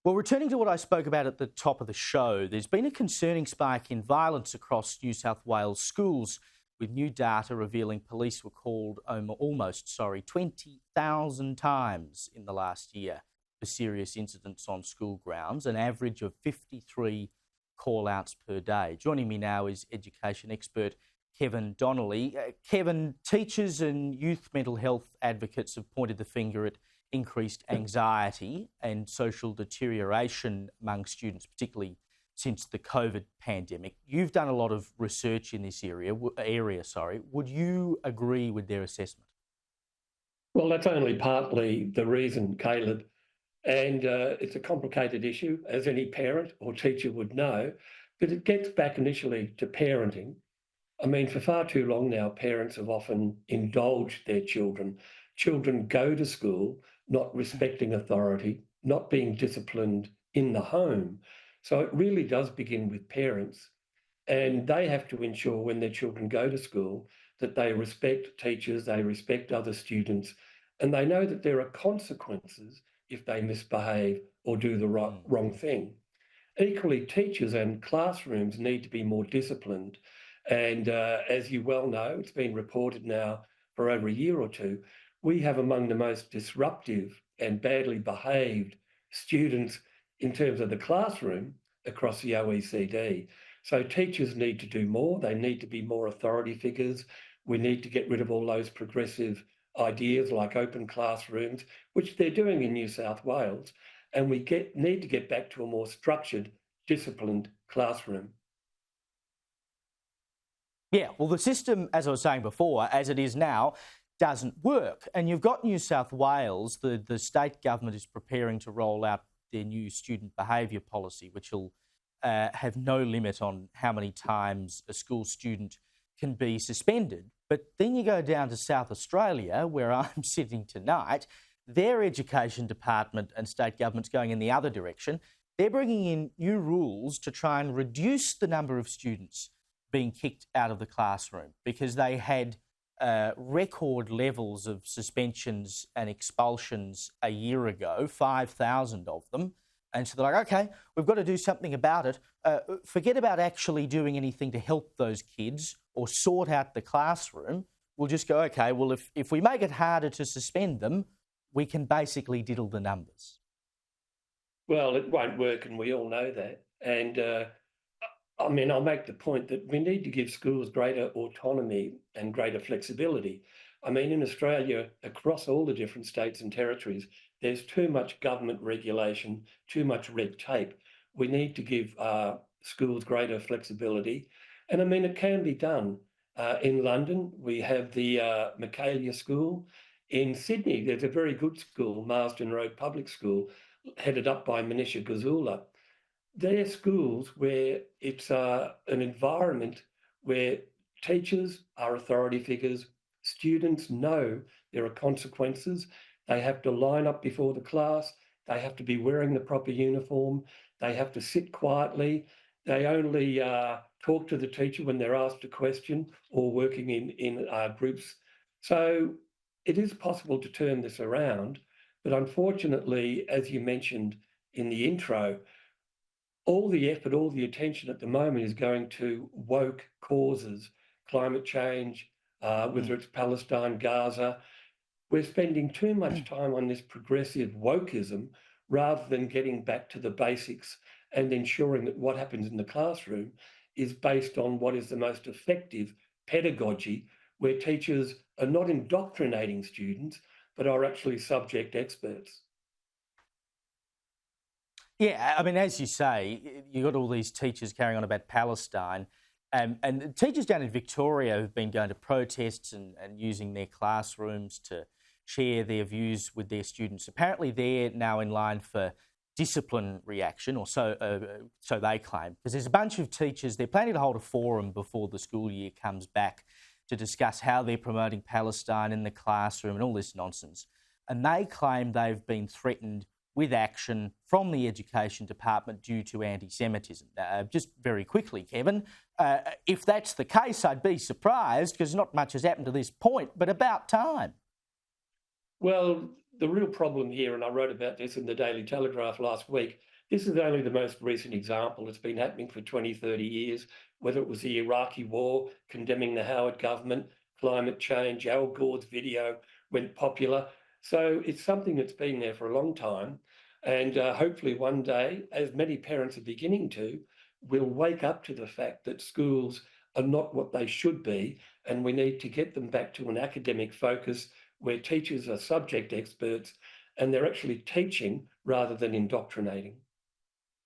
Well, returning to what I spoke about at the top of the show, there's been a concerning spike in violence across New South Wales schools, with new data revealing police were called almost 20,000 times in the last year for serious incidents on school grounds, an average of 53 call-outs per day. Joining me now is education expert Kevin Donnelly. Kevin, teachers and youth mental health advocates have pointed the finger at increased anxiety and social deterioration among students, particularly since the COVID pandemic. You've done a lot of research in this area. Would you agree with their assessment? Well, that's only partly the reason, Caleb. And it's a complicated issue, as any parent or teacher would know, but it gets back initially to parenting. I mean, for far too long now, parents have often indulged their children. Children go to school not respecting authority, not being disciplined in the home. So it really does begin with parents. And they have to ensure when their children go to school that they respect teachers, they respect other students, and they know that there are consequences if they misbehave or do the wrong thing. Equally, teachers and classrooms need to be more disciplined. And as you well know, it's been reported now for over a year or two, we have among the most disruptive and badly behaved students in terms of the classroom across the OECD. So teachers need to do more. They need to be more authority figures. We need to get rid of all those progressive ideas like open classrooms, which they're doing in New South Wales. And we need to get back to a more structured, disciplined classroom. Yeah, well, the system, as I was saying before, as it is now, doesn't work. And you've got New South Wales, the state government is preparing to roll out their new student behaviour policy, which will have no limit on how many times a school student can be suspended. But then you go down to South Australia, where I'm sitting tonight, their education department and state government's going in the other direction. They're bringing in new rules to try and reduce the number of students being kicked out of the classroom because they had record levels of suspensions and expulsions a year ago, 5,000 of them. And so they're like, OK, we've got to do something about it. Forget about actually doing anything to help those kids or sort out the classroom. We'll just go, OK, well, if we make it harder to suspend them, we can basically diddle the numbers. Well, it won't work, and we all know that. And I mean, I'll make the point that we need to give schools greater autonomy and greater flexibility. I mean, in Australia, across all the different states and territories, there's too much government regulation, too much red tape. We need to give schools greater flexibility. And I mean, it can be done. In London, we have the Michaelia School. In Sydney, there's a very good school, Marsden Road Public School, headed up by Manisha Gazula. They're schools where it's an environment where teachers are authority figures, students know there are consequences, they have to line up before the class, they have to be wearing the proper uniform, they have to sit quietly, they only talk to the teacher when they're asked a question or working in groups. So it is possible to turn this around, but unfortunately, as you mentioned in the intro, all the effort, all the attention at the moment is going to woke causes, climate change, whether it's Palestine, Gaza. We're spending too much time on this progressive wokeism rather than getting back to the basics and ensuring that what happens in the classroom is based on what is the most effective pedagogy, where teachers are not indoctrinating students, but are actually subject experts. Yeah, I mean, as you say, you've got all these teachers carrying on about Palestine, and the teachers down in Victoria have been going to protests and using their classrooms to share their views with their students. Apparently, they're now in line for disciplinary action, or so they claim, because there's a bunch of teachers. They're planning to hold a forum before the school year comes back to discuss how they're promoting Palestine in the classroom and all this nonsense. And they claim they've been threatened with action from the Education Department due to anti-Semitism. Just very quickly, Kevin, if that's the case, I'd be surprised because not much has happened to this point, but about time. Well, the real problem here, and I wrote about this in the Daily Telegraph last week, This is only the most recent example. It's been happening for 20, 30 years, whether it was the Iraqi war, condemning the Howard government, climate change, Al Gore's video went popular. So it's something that's been there for a long time. And hopefully one day, as many parents are beginning to, we'll wake up to the fact that schools are not what they should be, and we need to get them back to an academic focus where teachers are subject experts and they're actually teaching rather than indoctrinating.